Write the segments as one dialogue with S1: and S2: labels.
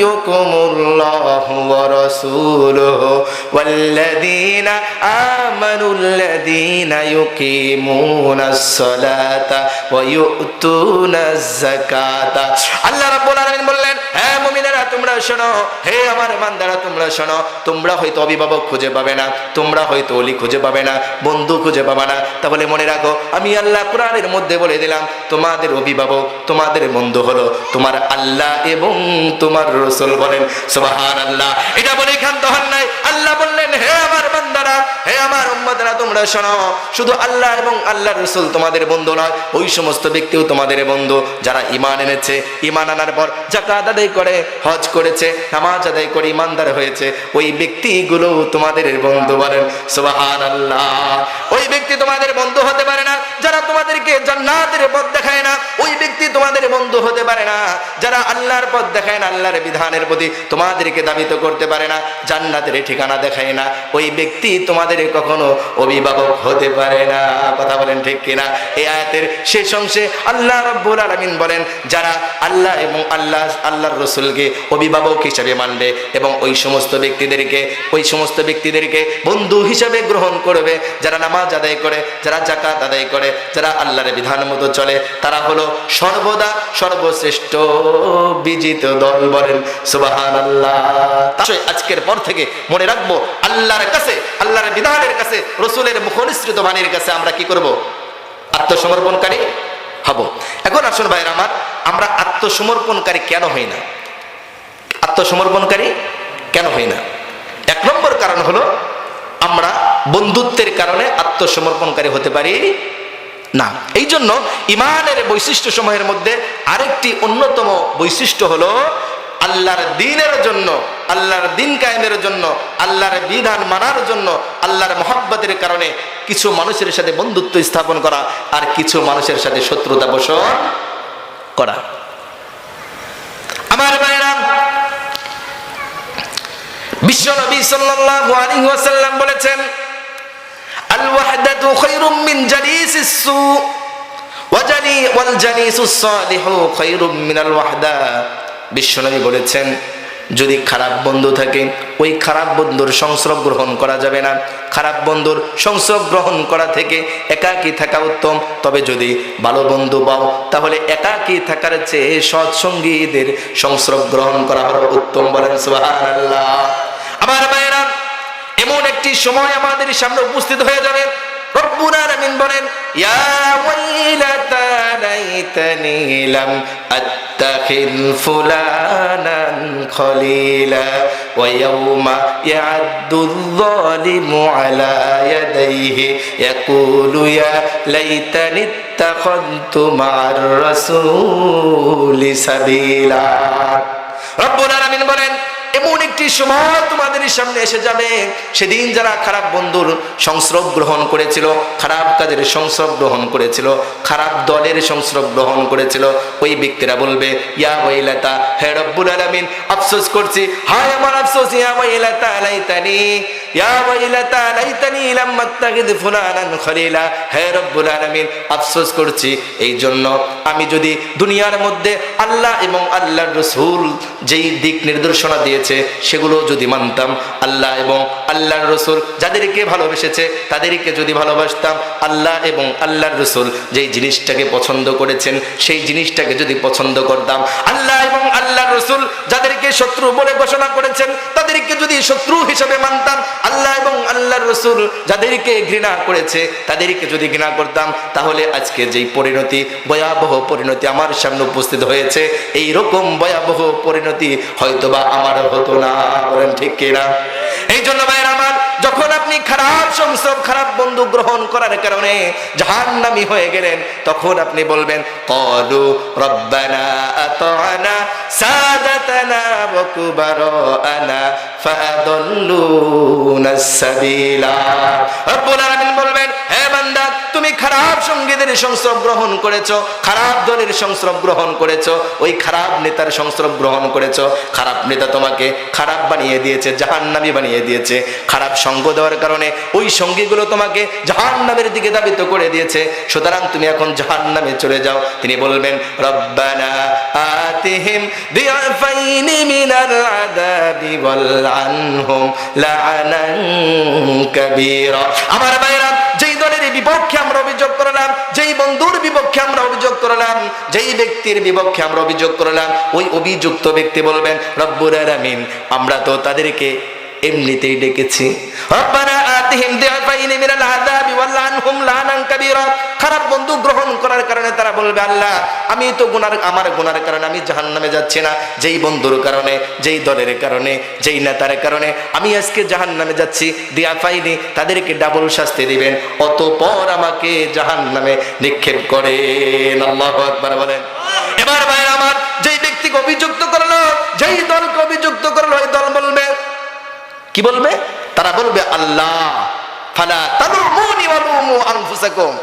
S1: ওয়ালিয়ুকুমুল্লাহু ওয়া রাসূলুহু ওয়াল্লাযীনা আমানুল্লাযীনা ইউকিমুনাস সালাতা ওয়া ইউতুনাজ যাকাতা। আল্লাহ রাব্বুল আলামিন বললেন, হে মুমিনেরা তোমরা শোনো, হে আমার বান্দারা তোমরা শোনো, তোমরা হয়তো অভিভাবক খুঁজে পাবে না, তোমরা হয়তো ওলি খুঁজে পাবে না, বন্ধু খুঁজে পাবে না, তাহলে মনে রাখো আমি আল্লাহ কোরআনের মধ্যে বলে দিলাম তোমাদের অভিভাবক তোমাদের বন্ধু হলো তোমার আল্লাহ এবং তোমার রাসূল। বলেন সুবহানাল্লাহ। এটা বলে ক্ষান্ত হন নাই, আল্লাহ বললেন হে আমার বান্দারা, হে আমার উম্মতরা তোমরা শোনো, শুধু আল্লাহ এবং আল্লাহর রাসূল তোমাদের বন্ধু নয়, ওই সমস্ত ব্যক্তিও তোমাদের বন্ধু যারা ঈমান এনেছে, ঈমান আনার পর যাকাত আদায় করে, হজ করেছে, নামাজ আদায় করে ঈমানদার হয়েছে, ওই ব্যক্তিগুলো তোমাদের বন্ধু। বলেন সুবহানাল্লাহ। ওই ব্যক্তি তোমাদের বন্ধু হতে পারে না যারা তোমাদেরকে জান্নাতের পথ দেখায় না, ওই ব্যক্তি তোমাদের বন্ধু হতে পারে না যারা আল্লাহর পথ দেখায় না, আল্লাহর বিধানের প্রতি তোমাদেরকে দাবিত করতে পারে না, জান্নাতের ঠিকানা দেখায় না, ওই ব্যক্তি তোমাদের কখনো অভিভাবক হতে পারে না। কথা বলেন ঠিক কিনা? এই আয়াতের শেষ অংশে আল্লাহ রাব্বুল আলামিন বলেন যারা আল্লাহ এবং আল্লাহর রাসূলকে অভিভাবক হিসেবে মানবে এবং ওই সমস্ত ব্যক্তিদেরকে বন্ধু হিসেবে গ্রহণ করবে, যারা নামাজ আদায় করে, যারা যাকাত আদায় করে, যারা আল্লাহর বিধান মতো চলে, তারা হলো সর্বদা সর্বশ্রেষ্ঠ বিজিত দল। বলেন সুবহানাল্লাহ। আজকের পর থেকে মনে রাখবো আল্লাহর কাছে, আল্লাহর বিধানের কাছে, রাসূলের মুখনিসৃত বাণীর কাছে আমরা কি করব? আত্মসমর্পণকারী হব। এখন আসুন ভাইরা আমার, আমরা আত্মসমর্পণকারী কেন হই না? আত্মসমর্পণকারী কেন হই না? এক নম্বর কারণ হলো আমরা বন্ধুত্বের কারণে আত্মসমর্পণকারী হতে পারি না। এই জন্য ঈমানের বৈশিষ্ট্য সমূহের মধ্যে আরেকটি অন্যতম বৈশিষ্ট্য হলো আল্লাহর দ্বীনের জন্য, আল্লাহর দ্বীন কায়েমের জন্য, আল্লাহর বিধান মানার জন্য, আল্লাহর মহব্বতের কারণে কিছু মানুষের সাথে বন্ধুত্ব স্থাপন করা আর কিছু মানুষের সাথে শত্রুতা পোষণ করা। আমার ভাইরা, বিশ্বনবী সাল্লাল্লাহু আলাইহি ওয়াসাল্লাম বলেছেন আল ওয়াহদাতু খায়রুম মিন জালিসিস সু ওয়াল জালিসুস সালিহু খায়রুম মিনাল ওয়াহদা। বিশ্বনবী বলেছেন যদি খারাপ বন্ধু থাকে ওই খারাপ বন্ধুর সংস্রব গ্রহণ করা যাবে না, খারাপ বন্ধুর সংস্রব গ্রহণ করা থেকে একাকী থাকা উত্তম। তবে যদি ভালো বন্ধু পাও তাহলে একাকী থাকার চেয়ে সৎসঙ্গীদের সংস্রব গ্রহণ করা হলো উত্তম। বলেন সুবহানাল্লাহ। আমার ভাইরা, এমন একটি সময় আমাদের সামনে উপস্থিত হয়ে যাবে, রব্বুল আলামিন বলেন ইয়া ওয়াইলাতা লাইতানি লাম আত্তাখিল ফুলানান খলিলা ওয়া ইয়াউমা ইয়া'দ্দুল যালিমু আলা ইয়াদাইহি ইয়াকুলু ইয়া লাইতানি ইত্তাখাযতু মা'আর রাসূলি সাবিলা। রব্বুল আলামিন বলেন এমন একটি সময় তোমাদের সামনে এসে যাবে, সেদিন যারা খারাপ বন্ধুর সংস্রব গ্রহণ করেছিল, খারাপ কাজের সংস্রব গ্রহণ করেছিল, খারাপ দলের সংস্রব গ্রহণ করেছিল, ওই ব্যক্তিরা বলবে ইয়া ওয়াইলাতা, হে রব্বুল আলামিন আফসোস করছি, হায় আমার আফসোস, ইয়া ওয়াইলাতা লাইতানি, ইয়া ওয়াইলাতা লাইতানি লাম আত্তাখিদ ফুলানান খলিলা, হে রব্বুল আলামিন আফসোস করছি এই জন্য আমি যদি দুনিয়ার মধ্যে আল্লাহ এবং আল্লাহর রাসূল যেই দিক নির্দেশনা দিয়েছে সেগুলো যদি মানতাম, আল্লাহ এবং আল্লাহর রাসূল যাদেরকে ভালোবেসেছে তাদেরকে যদি ভালোবাসতাম, আল্লাহ এবং আল্লাহর রাসূল যেই জিনিসটাকে পছন্দ করেছেন সেই জিনিসটাকে যদি পছন্দ করতাম, আল্লাহ এবং আল্লাহর রাসূল যাদেরকে শত্রু বলে ঘোষণা করেছেন তাদেরকে যদি শত্রু হিসেবে মানতাম, আল্লাহ এবং আল্লাহর রাসূল যাদেরকে ঘৃণা করেছে তাদেরকে যদি ঘৃণা করতাম, তাহলে আজকে যেই পরিণতি, ভয়াবহ পরিণতি আমার সামনে উপস্থিত হয়েছে, এই রকম ভয়াবহ পরিণতি হয়তোবা আমার হতো না। বলেন ঠিক কিনা? এই জন্য ভাইরা আমার, যখন আপনি খারাপ সংস্রব, খারাপ বন্ধু গ্রহণ করার কারণে জাহান্নামী হয়ে গেলেন, তখন আপনি বলবেন ক্বালু রব্বানা আতা'না সাদাতানা ওয়া কুবারানা ফাআদাল্লুনাস সাবিলা। রব্বুল আলামিন বলবেন হে বান্দা তুমি খারাপ সঙ্গীদের সংস্রব গ্রহণ করেছো, খারাপ দলের সংস্রব গ্রহণ করেছো, ওই খারাপ নেতার সংস্রব গ্রহণ করেছো। খারাপ নেতা তোমাকে খারাপ বানিয়ে দিয়েছে, জাহান্নামী বানিয়ে দিয়েছে। খারাপ সঙ্গ দেওয়ার কারণে ওই সঙ্গীগুলো তোমাকে জাহান্নামের দিকে ধাবিত করে দিয়েছে। সুতরাং তুমি এখন জাহান্নামে চলে যাও। তিনি বলবেন রব্বানা আতিহিম দিআফাইনি মিনাল আযাবি ওয়ালআনহুম লাআনান কাবীরা। আমার ভাইরা, যেই দলের বিপক্ষে আমরা অভিযোগ করলাম, যেই বন্ধুর বিপক্ষে আমরা অভিযোগ করলাম, যেই ব্যক্তির বিপক্ষে আমরা অভিযোগ করলাম, ওই অভিযুক্ত ব্যক্তি বলবেন রব্বুল আলামিন, আমরা তো তাদেরকে এমনিতেই ডেকেছি। রব্বানা আতিহিম দিআফাইনি মিনাল আযাবি ওয়ালআনহুম লাআনান কাবীরা। খারাপ বন্ধু গ্রহণ করার কারণে তারা বলবে আল্লাহ, আমি তো আমার গুনার কারণে আমি জাহান্নামে যাচ্ছি না, যেই বন্ধুর কারণে, যেই দলের কারণে, যেই নেতার কারণে আমি আজকে জাহান্নামে যাচ্ছি। দিআফাইনি, তাদেরকে ডাবল শাস্তি দিবেন, অতঃপর আমাকে জাহান্নামে নিক্ষেপ করেন। আল্লাহু আকবার বলেন। এবার ভাই আমার, যেই ব্যক্তিকে অভিযুক্ত করলো, যেই দলকে অভিযুক্ত করলো, এই দল বলবে কি বলবে? তারা বলবে আল্লাহ ফালা তালুমুনি ওয়ালুমু আনফুসাকুম।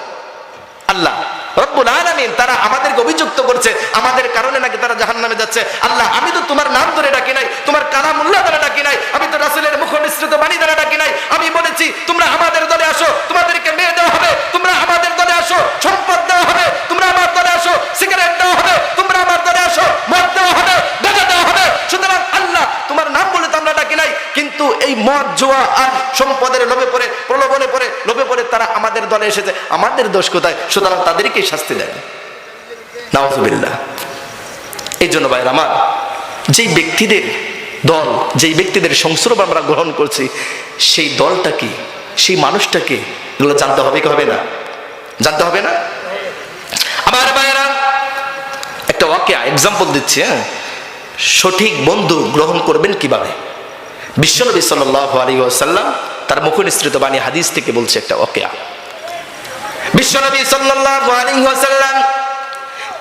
S1: আল্লাহ রব্বুল আলামিন, তারা আমাদেরকে অভিযুক্ত করছে, আমাদের কারণে নাকি তারা জাহান্নামে যাচ্ছে। আল্লাহ, আমি তো তোমার নাম ধরে ডাকি নাই, তোমার কালামুল্লাহ দ্বারা ডাকি নাই, আমি তো রাসূলের মুখ নিঃসৃত বাণী দ্বারা ডাকি নাই। আমি বলেছি তোমরা আমাদের দলে আসো, তোমাদেরকে মেয়ে দেওয়া হবে, তোমরা আমাদের দলে আসো, সম্পদ দেওয়া হবে, তোমরা আমার দলে আসো, সিগারেট দেওয়া হবে, তোমরা আমার দলে আসো, মদ দেওয়া হবে, গাঁজা দেওয়া হবে। সুতরাং আল্লাহ, তোমার নাম বলে তো আমরা ডাকি নাই, কিন্তু এই মদ জুয়া আর সম্পদের লোভে পড়ে, প্রলোভনে পড়ে, লোভে পড়ে তারা আমাদের দলে এসেছে, আমাদের দোষ কোথায়? সুতরাং তাদেরকে শাস্তি দেন। নাউযুবিল্লাহ। এই জন্য ভাইরা আমার, যেই ব্যক্তিদের দল, যেই ব্যক্তিদের সংস্রব আমরা গ্রহণ করছি, সেই দলটা কি, সেই মানুষটা কি, এগুলো জানতে হবে কি হবে না? জানতে হবে না? আমার ভাইরা, একটা ওয়াকিয়া এক্সাম্পল দিচ্ছি। সঠিক বন্ধু গ্রহণ করবেন কিভাবে? বিশ্বনবী সাল্লাল্লাহু আলাইহি ওয়াসাল্লাম তার মুখ নিঃসৃত বাণী হাদিস থেকে বলছে একটা ওয়াকিয়া। বিশ্বনবী সাল্লাল্লাহু আলাইহি ওয়াসাল্লাম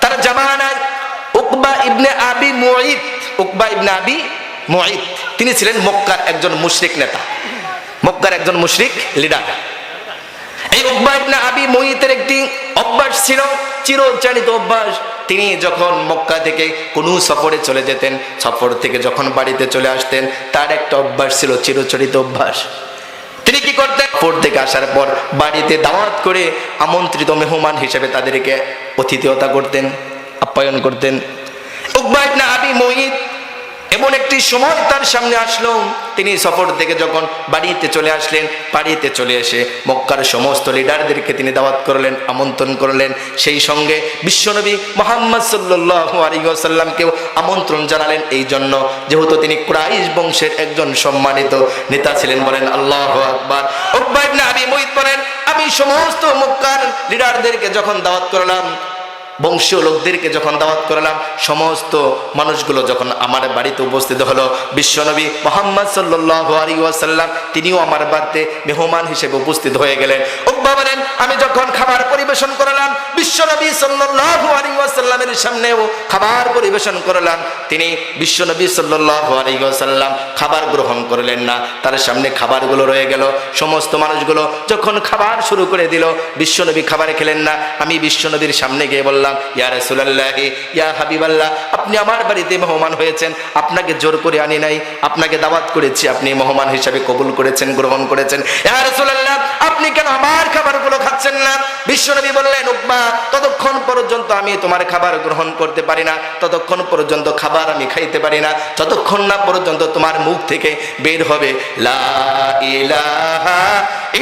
S1: তার জামানায় উকবা ইবনে আবি মুঈত, তিনি ছিলেন মক্কার একজন মুশরিক নেতা, মক্কার একজন মুশরিক লিডার। এই উকবা ইবনে আবি মুঈতের একটি অভ্যাস ছিল, চিরচরিত অভ্যাস। তিনি যখন মক্কা থেকে কোনো সফরে চলে যেতেন, সফর থেকে যখন বাড়িতে চলে আসতেন, তার একটা অভ্যাস ছিল, চিরচরিত অভ্যাস। তিনি কি করতেন? সফর থেকে আসার পর বাড়িতে দাওয়াত করে আমন্ত্রিত মেহমান হিসেবে তাদেরকে অতিথিয়তা করতেন, আপ্যায়ন করতেন। উকবা ইবনে আবি মুঈত এমন একটি সময় তার সামনে আসলো, তিনি সফর থেকে যখন বাড়িতে চলে আসলেন, বাড়িতে চলে এসে মক্কার সমস্ত লিডারদেরকে তিনি দাওয়াত করলেন, আমন্ত্রণ করলেন। সেই সঙ্গে বিশ্বনবী মুহাম্মদ সাল্লাল্লাহু আলাইহি ওয়াসাল্লামকেও আমন্ত্রণ জানালেন, এই জন্য যেহেতু তিনি কুরাইশ বংশের একজন সম্মানিত নেতা ছিলেন। বলেন আল্লাহু আকবার। উকবা ইবনে আবি মুঈত বলেন, আমি সমস্ত মক্কার লিডারদেরকে যখন দাওয়াত করলাম, বংশীয় লোকদেরকে যখন দাওয়াত করলাম, সমস্ত মানুষগুলো যখন আমার বাড়িতে উপস্থিত হলো, বিশ্বনবী মুহাম্মদ সাল্লাল্লাহু আলাইহি ওয়াসাল্লাম তিনিও আমার বাড়িতে মেহমান হিসেবে উপস্থিত হয়ে গেলেন। উকবা বলেন, আমি যখন খাবার পরিবেশন করলাম, বিশ্বনবী সাল্লাল্লাহু আলাইহি ওয়াসাল্লামের সামনেও খাবার পরিবেশন করলাম, তিনি বিশ্বনবী সাল্লাল্লাহু আলাইহি ওয়াসাল্লাম খাবার গ্রহণ করলেন না, তার সামনে খাবারগুলো রয়ে গেল। সমস্ত মানুষগুলো যখন খাবার শুরু করে দিল, বিশ্বনবী খাবার খেলেন না। আমি বিশ্বনবীর সামনে গিয়ে বললাম, ইয়া রাসূলুল্লাহ, ইয়া হাবিবাল্লাহ, আপনি আমার বাড়িতে মেহমান হয়েছেন, আপনাকে জোর করে আনি নাই, আপনাকে দাওয়াত করেছি, আপনি মেহমান হিসেবে কবুল করেছেন, গ্রহণ করেছেন। ইয়া রাসূলুল্লাহ, আপনি কেন আমার খাবারগুলো খাচ্ছেন না? বিশ্বনবী বললেন, উকবা, ততক্ষণ পর্যন্ত আমি তোমার খাবার গ্রহণ করতে পারি না, ততক্ষণ পর্যন্ত খাবার আমি খাইতে পারি না, যতক্ষণ না পর্যন্ত তোমার মুখ থেকে বের হবে লা ইলাহা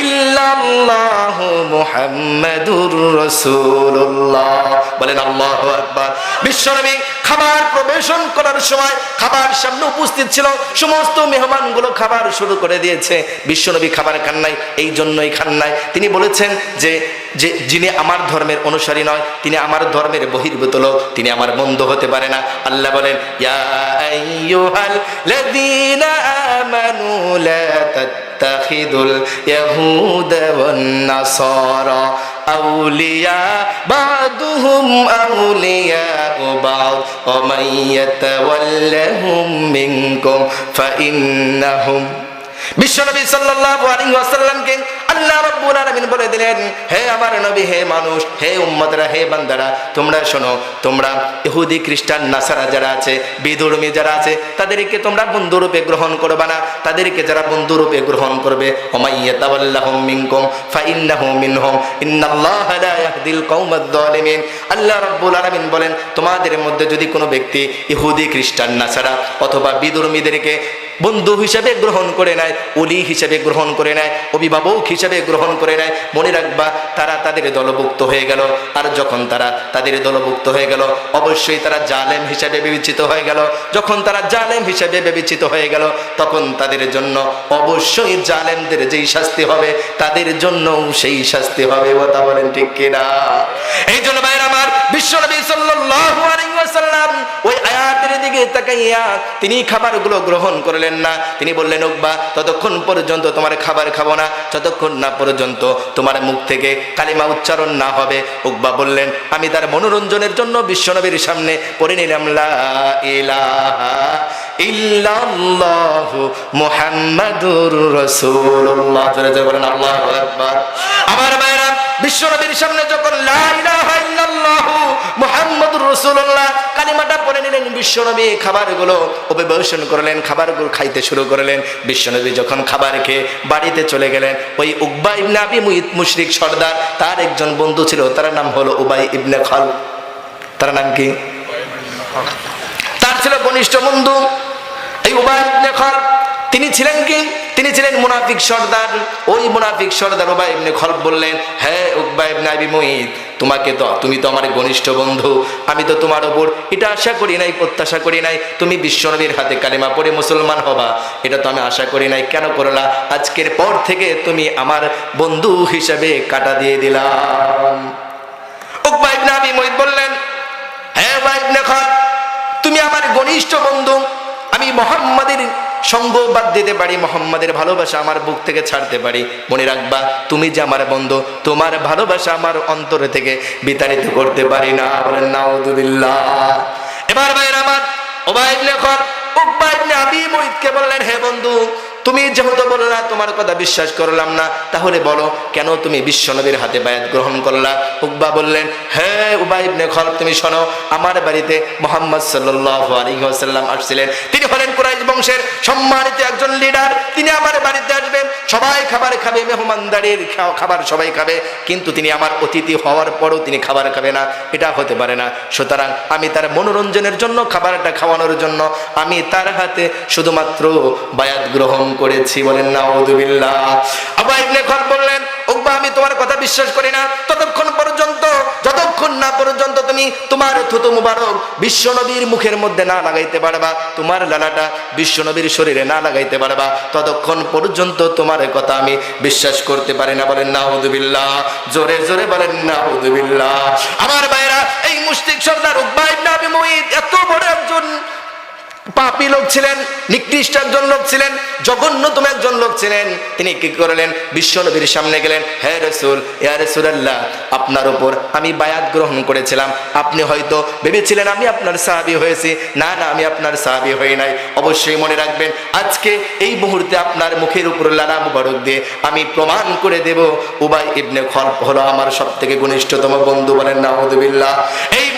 S1: ইল্লাল্লাহু মুহাম্মাদুর রাসূলুল্লাহ। বলেন আল্লাহু আকবার। বিশ্বনবী খাবার পরিবেশন করার সময় খাবার সামনে উপস্থিত ছিল, সমস্ত মেহমানগুলো খাবার শুরু করে দিয়েছে, বিশ্বনবী খাবার খান নাই। এই জন্যই খান নাই, তিনি বলেছেন যে যিনি আমার ধর্মের অনুসারী নয়, তিনি আমার ধর্মের বহির্ভূত লোক, তিনি আমার বন্ধু হতে পারে না। আল্লাহ বলেন, ইয়া আইয়ুহাল লাযীনা আমানু লা তাত্তাখিদুল ইয়াহুদা ওয়ান নাসারা আউলিয়া বাদুহুম আউলিয়াউ বাদ ওয়া মান ইয়াতাওয়াল্লাহুম মিনকুম ফাইন্নাহুম। বিশ্বনবী সাল্লাল্লাহু আলাইহি ওয়াসাল্লামকে আল্লাহ রাব্বুল আলামিন বলে দিলেন, হে আমার নবী, হে মানুষ, হে উম্মতরা, হে বান্দারা, তোমরা শোনো, তোমরা ইহুদি খ্রিস্টান নাসারা যারা আছে, বিধর্মী যারা আছে, তাদেরকে তোমরা বন্ধুরূপে গ্রহণ করবে না। তাদেরকে যারা বন্ধুরূপে গ্রহণ করবে, ওমাইয়া তাওয়াল্লাহুম মিনকুম ফাইন্নাহু মিনহুম ইন্নাল্লাহা লা ইয়াহদিল কওমাদ যালিমিন। আল্লাহ রাব্বুল আলামিন বলেন, তোমাদের মধ্যে যদি কোনো ব্যক্তি ইহুদি খ্রিস্টান নাসারা অথবা বিধর্মীদেরকে বন্ধু হিসেবে গ্রহণ করে নেয়, ওলি হিসেবে গ্রহণ করে নেয়, অভিভাবক হিসেবে গ্রহণ করে নেয়, মনে রাখবা তারা তাদের দলভুক্ত হয়ে গেল। আর যখন তারা তাদের দলভুক্ত হয়ে গেল, অবশ্যই তারা জালেম হিসেবে বিবেচিত হয়ে গেল। যখন তারা জালেম হিসেবে বিবেচিত হয়ে গেল, তখন তাদের জন্য অবশ্যই জালেমদের যেই শাস্তি হবে, তাদের জন্য সেই শাস্তি হবে। কথা বলেন ঠিক কিনা? এই জন্য ভাইরা আমার, বিশ্বনবী সাল্লাল্লাহু আলাইহি ওয়াসাল্লাম ওই আয়াতের দিকে তাকাইয়া তিনি খাবারগুলো গ্রহণ করলেন না। তিনি বললেন, উকবা, ততক্ষণ পর্যন্ত তোমার খাবার খাবো না যতক্ষণ না পর্যন্ত তোমার মুখ থেকে কালিমা উচ্চারণ না হবে। উকবা বললেন, আমি তার মনোরঞ্জনের জন্য বিশ্বনবীর সামনে পড়ে নিলাম, লা ইলাহা ইল্লাল্লাহু মুহাম্মাদুর রাসূলুল্লাহ। জোরে জোরে বলেন আল্লাহু আকবার। আমার ভাইরা, বিশ্বনবীর সামনে যখন লা ইলাহা ইল্লাল্লাহু মুহাম্মাদুর রাসূলুল্লাহ কালিমাটা পড়ে নিলেন, বিশ্বনবী খাবারগুলো পরিবেশন করলেন, খাবারগুলো খাইতে শুরু করলেন। বিশ্বনবী যখন খাবার খেয়ে বাড়িতে চলে গেলেন, ওই উকবা ইবনে আবি মুইত মুশরিক সর্দার, তার একজন বন্ধু ছিল, তার নাম হলো উবাই ইবনে খালদ। তার নাম কি? তার ছিল ঘনিষ্ঠ বন্ধু এই উবাই ইবনে খালদ। তিনি ছিলেন কি? তিনি ছিলেন মুনাফিক সর্দার। ওই মুনাফিক সর্দার উবাই ইবনে খালদ বললেন, হে উকবা ইবনে আবি মুইত, তুমি তো আমার ঘনিষ্ঠ বন্ধু, আমি তো তোমার উপর এটা আশা করি নাই, প্রত্যাশা করি নাই তুমি বিশ্বনবীর হাতে কালিমা পড়ে মুসলমান হবা, এটা তো আমি আশা করি নাই। কেন করলা? আজকের পর থেকে তুমি আমার বন্ধু হিসেবে কাটা দিয়ে দিলাম। উকবা ইবনে আবি মুইত বললেন, হে উবাই ইবনে খালদ, তুমি আমার ঘনিষ্ঠ বন্ধু, আমি মুহাম্মাদের সঙ্গ বাদ দিতে পারি, মুহাম্মাদের ভালোবাসা আমার বুক থেকে ছাড়তে পারি, মনে রাখবা তুমি যে আমার বন্ধু, তোমার ভালোবাসা আমার অন্তর থেকে বিতাড়িত করতে পারি না। বলেন নাউযুবিল্লাহ। এবার ভাইরা আমার, উবাই ইবনে খালদ উকবা ইবনে আবি মুইতকে বললেন, হে বন্ধু, তুমি যেহেতু বললা তোমার কথা বিশ্বাস করলাম না, তাহলে বলো কেন তুমি বিশ্বনবীর হাতে বায়াত গ্রহণ করলা? উকবা বললেন, হে উবাই ইবনে খালদ, তুমি শোনো, আমার বাড়িতে মুহাম্মদ সাল্লাল্লাহু আলাইহি ওয়াসাল্লাম আসছিলেন। তিনি হলেন কুরাইশ বংশের সম্মানিত একজন লিডার। তিনি আমার বাড়িতে আসবেন, সবাই খাবার খাবে, মেহমানদারির খাবার সবাই খাবে, কিন্তু তিনি আমার অতিথি হওয়ার পরও তিনি খাবার খাবে না, এটা হতে পারে না। সুতরাং আমি তার মনোরঞ্জনের জন্য, খাবারটা খাওয়ানোর জন্য আমি তার হাতে শুধুমাত্র বায়াত গ্রহণ করেছি। বলেন নাউযুবিল্লাহ। উবাই ইবনে খালদ বললেন, উকবা, আমি তোমার কথা বিশ্বাস করি না ততক্ষণ পর্যন্ত, যতক্ষণ না পর্যন্ত তুমি তোমার থুতু মুবারক বিশ্বনবীর মুখের মধ্যে না লাগাইতে পারবা, তোমার লালাটা বিশ্বনবীর শরীরে না লাগাইতে পারবা, ততক্ষণ পর্যন্ত তোমার কথা আমি বিশ্বাস করতে পারি না। বলেন নাউযুবিল্লাহ। জোরে জোরে বলেন নাউযুবিল্লাহ। আমার ভাইরা, এই মুশরিক সর্দার উকবা ইবনে আবি মুইত এত বড় একজন পাপী লোক ছিলেন, নিকৃষ্ট একজন লোক ছিলেন, জঘন্যতম একজন লোক ছিলেন। তিনি কি করলেন? বিশ্বনবীর সামনে গেলেন, হে রাসূল, ইয়া রাসূলুল্লাহ, আপনার উপর আমি বায়াত গ্রহণ করেছিলাম, আপনি হয়তো ভেবেছিলেন আমি আপনার সাহাবী হয়েছি। না না, আমি আপনার সাহাবী হই নাই। অবশ্যই মনে রাখবেন, আজকে এই মুহূর্তে আপনার মুখের উপর লালা মুবারক দিয়ে আমি প্রমাণ করে দেব উবাই ইবনে খালদ হলো আমার সবথেকে ঘনিষ্ঠতম বন্ধু। বলেন নাউযুবিল্লাহ। এই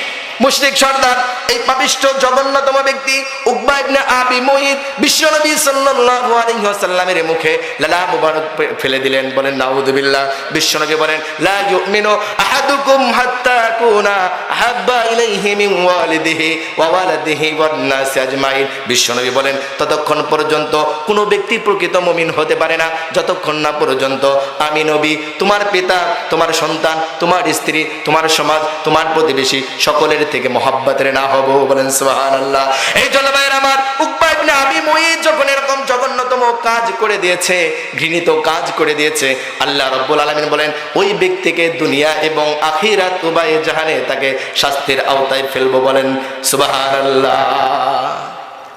S1: মুশরিক সর্দার, এই পাপিষ্ঠ জঘন্যতম ব্যক্তি উকবা ইবনে আবি মুইত বিশ্বনবী সাল্লাল্লাহু আলাইহি ওয়াসাল্লামের মুখে লালা মুবারক ফেলে দিলেন। বলেন নাউযুবিল্লাহ। বিশ্বনবী বলেন, লা ইউমিনু আহাদুকুম হাত্তা কুনা আহাব্বা ইলাইহি মিন ওয়ালিদিহি ওয়া ওয়ালাদিহি ওয়ান নাস আজমাইন। বিশ্বনবী বলেন, ততক্ষণ পর্যন্ত কোনো ব্যক্তি প্রকৃত মুমিন হতে পারে না যতক্ষণ না পর্যন্ত আমি নবী, তোমার পিতা, তোমার সন্তান, তোমার স্ত্রী, তোমার সমাজ, তোমার প্রতিবেশী সকলের থেকে মহব্বতের না হব। বলেন সুবহানাল্লাহ। এই জন্য ভাইরা আমার, উকবা ইবনে আবি মুইত যখন এরকম জঘন্যতম কাজ করে দিয়েছে, ঘৃণিত কাজ করে দিয়েছে, আল্লাহ রাব্বুল আলামিন বলেন ওই ব্যক্তিকে দুনিয়া এবং আখিরাত উভয় জাহানে তাকে শাস্তির আওতায় ফেলবো। বলেন সুবহানাল্লাহ।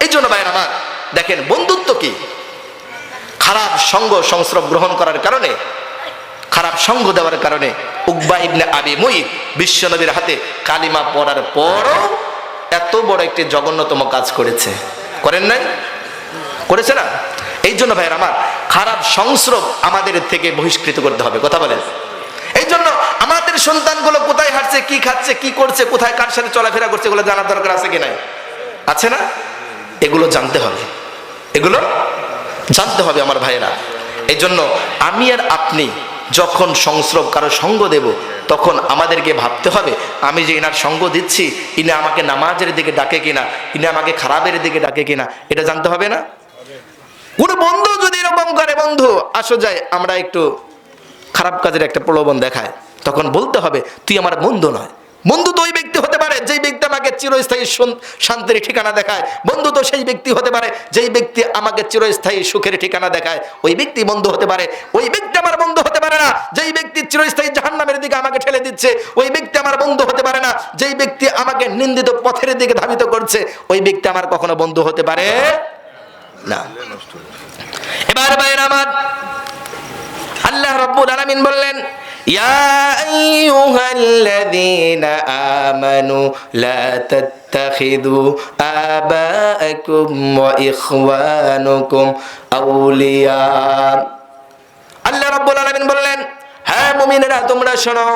S1: এই জন্য ভাইরা আমার, দেখেন বন্ধুত্ব কি? খারাপ সঙ্গ সংস্রব গ্রহণ করার কারণে, খারাপ সঙ্গ দেওয়ার কারণে উকবা ইবনে আবি মুইত বিশ্বনবীর হাতে কালিমা পড়ার পরও এত বড় একটি জঘন্যতম কাজ করেছে। করেন নাই? করেছে না? এই জন্য ভাইয়ের আমার, খারাপ সংস্রব আমাদের থেকে বহিষ্কৃত করতে হবে। কথা বলেন। এই জন্য আমাদের সন্তানগুলো কোথায় হাঁটছে, কি খাচ্ছে, কি করছে, কোথায় কার সাথে চলাফেরা করছে, এগুলো জানার দরকার আছে কি নাই? আছে না? এগুলো জানতে হবে, এগুলো জানতে হবে আমার ভাইয়েরা। এই জন্য আমি আর আপনি যখন সংস্রব কারো সঙ্গ দেব, তখন আমাদেরকে ভাবতে হবে, আমি যে ইনার সঙ্গ দিচ্ছি, ইনি আমাকে নামাজের দিকে ডাকে কিনা, ইনি আমাকে খারাপের দিকে ডাকে কিনা, এটা জানতে হবে না? কোন বন্ধু যদি এরকম করে, বন্ধু আসো যাই আমরা একটু খারাপ কাজের একটা প্রলোভন দেখায়, তখন বলতে হবে তুই আমার বন্ধু নয়। বন্ধু তো ওই ব্যক্তি হতে পারে যেই ব্যক্তি আমাকে চিরস্থায়ী শান্তির ঠিকানা দেখায়। বন্ধু তো সেই ব্যক্তি হতে পারে যেই ব্যক্তি আমাকে চিরস্থায়ী সুখের ঠিকানা দেখায়, ওই ব্যক্তি বন্ধু হতে পারে। ওই ব্যক্তি আমার বন্ধু হতে পারে না যেই ব্যক্তি চিরস্থায়ী জাহান্নামের দিকে আমাকে ঠেলে দিচ্ছে। ওই ব্যক্তি আমার বন্ধু হতে পারে না যেই ব্যক্তি আমাকে নিন্দিত পথের দিকে ধাবিত করছে। ওই ব্যক্তি আমার কখনো বন্ধু হতে পারে না। এবার ভাইয়েরা আমার, আল্লাহ রাব্বুল আলামিন বললেন, ইয়া আইয়ুহাল্লাযীনা আমানু লা তাত্তাখিযু আবাআকুম ওয়া ইখওয়ানুকুম আউলিয়া। আল্লাহ রাব্বুল আলামিন বললেন, হ্যাঁ মুমিনেরা তোমরা শোনো,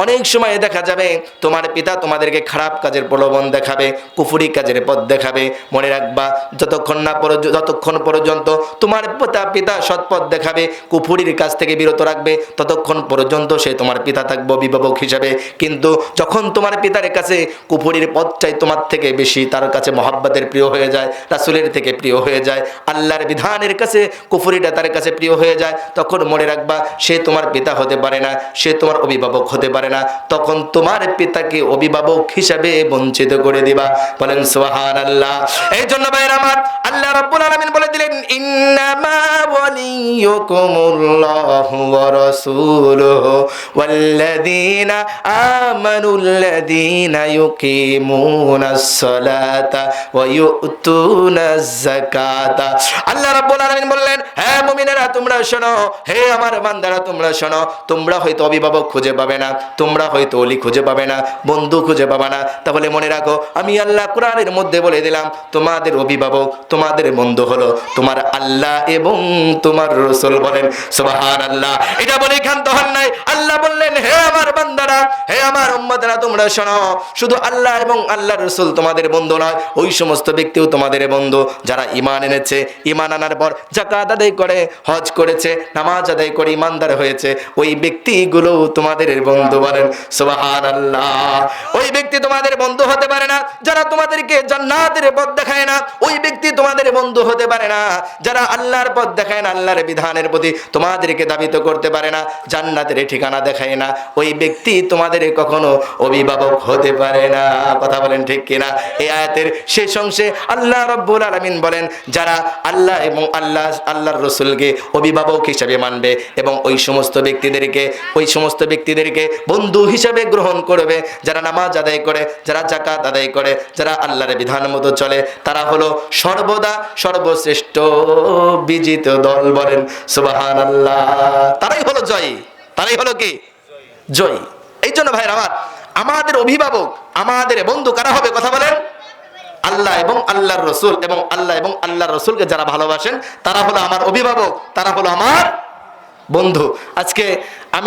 S1: অনেক সময় দেখা যাবে তোমার পিতা তোমাদেরকে খারাপ কাজের প্রলোভন দেখাবে, কুফরি কাজের পথ দেখাবে। মনে রাখবা, যতক্ষণ পর্যন্ত তোমার পিতা সৎ পথ দেখাবে, কুফরির কাজ থেকে বিরত রাখবে, ততক্ষণ পর্যন্ত সে তোমার পিতা থাকবে অভিভাবক হিসাবে। কিন্তু যখন তোমার পিতার কাছে কুফরির পথটাই তোমার থেকে বেশি, তার কাছে মহাব্বতের প্রিয় হয়ে যায়, রাসূলের থেকে প্রিয় হয়ে যায়, আল্লাহর বিধানের কাছে কুফরিটা তার কাছে প্রিয় হয়ে যায়, তখন মনে রাখবা সে তোমার পিতা হতে পারে না, সে তোমার অভিভাবক হতে পারে না। তখন তোমার পিতাকে অভিভাবক হিসাবে বঞ্চিত করে দিবা। বলেন সুবহানাল্লাহ। এই জন্য ভাইরা আমার, আল্লাহ রাব্বুল আলামিন বলে দিলেন, ইন্নামা ওয়ালিয়ুকুমুল্লাহু ওয়া রাসূলুহু ওয়াল্লাযীনা আমানুল্লাযীনা ইউকিমুনাস সালাতা ওয়া ইউতুনাজ যাকাতা। আল্লাহ রাব্বুল আলামিন বললেন, হ্যাঁ মুমিনেরা তোমরা শোনো, হে আমার বান্দারা তোমরা শোনো, তোমরা হয়তো অভিভাবক খুঁজে পাবে না, তোমরা হয়তো ওলি খুঁজে পাবে না, বন্ধু খুঁজে পাবে না, তাহলে মনে রাখো আমি আল্লাহ কোরআনের মধ্যে বলে দিলাম, তোমাদের অভিভাবক, তোমাদের বন্ধু হলো তোমার আল্লাহ এবং তোমার রাসূল। বলেন সুবহানাল্লাহ। এটা বলে ক্ষান্ত হন নাই। আল্লাহ বললেন, হে আমার বান্দারা, হে আমার উম্মতরা তোমরা শোনো, শুধু আল্লাহ এবং আল্লাহর রাসূল তোমাদের বন্ধু নয়, ওই সমস্ত ব্যক্তিও তোমাদের বন্ধু যারা ঈমান এনেছে, ঈমান আনার পর যাকাত আদায় করে, হজ করেছে, নামাজ আদায় করে ঈমানদার হয়েছে, ওই ব্যক্তিগুলো তোমাদের বন্ধু। বলেন সুবহানাল্লাহ। ওই ব্যক্তি তোমাদের বন্ধু হতে পারে না যারা তোমাদেরকে জান্নাতের পথ দেখায় না, ওই ব্যক্তি তোমাদের বন্ধু হতে পারে না যারা আল্লাহর পথ দেখায় না, আল্লাহর বিধানের প্রতি তোমাদেরকে দাবিত করতে পারে না, জান্নাতের ঠিকানা দেখায় না, ওই ব্যক্তি তোমাদের কখনো অভিভাবক হতে পারে না। কথা বলেন ঠিক কিনা? এই আয়াতের শেষ অংশে আল্লাহ রাব্বুল আলামিন বলেন, যারা আল্লাহ এবং আল্লাহর রাসূলকে অভিভাবক হিসেবে মানবে এবং ওই সমস্ত ব্যক্তিদেরকে বন্ধু হিসাবে গ্রহণ করবে, যারা নামাজ আদায় করে, যারা যাকাত আদায় করে, যারা আল্লাহর বিধান মতো চলে, তারা হলো সর্বদা সর্বশ্রেষ্ঠ বিজিত দল। বলেন সুবহানাল্লাহ। তারাই হলো জয়ী, তারাই হলো কি? জয়ী। এই জন্য ভাইরা আমার, আমাদের অভিভাবক, আমাদের বন্ধু কারা হবে? কথা বলেন। আল্লাহ এবং আল্লাহর রাসূল, এবং আল্লাহ এবং আল্লাহর রাসূলকে যারা ভালোবাসেন তারা হলো আমার অভিভাবক, তারা হলো আমার বন্ধু। আজকে আমি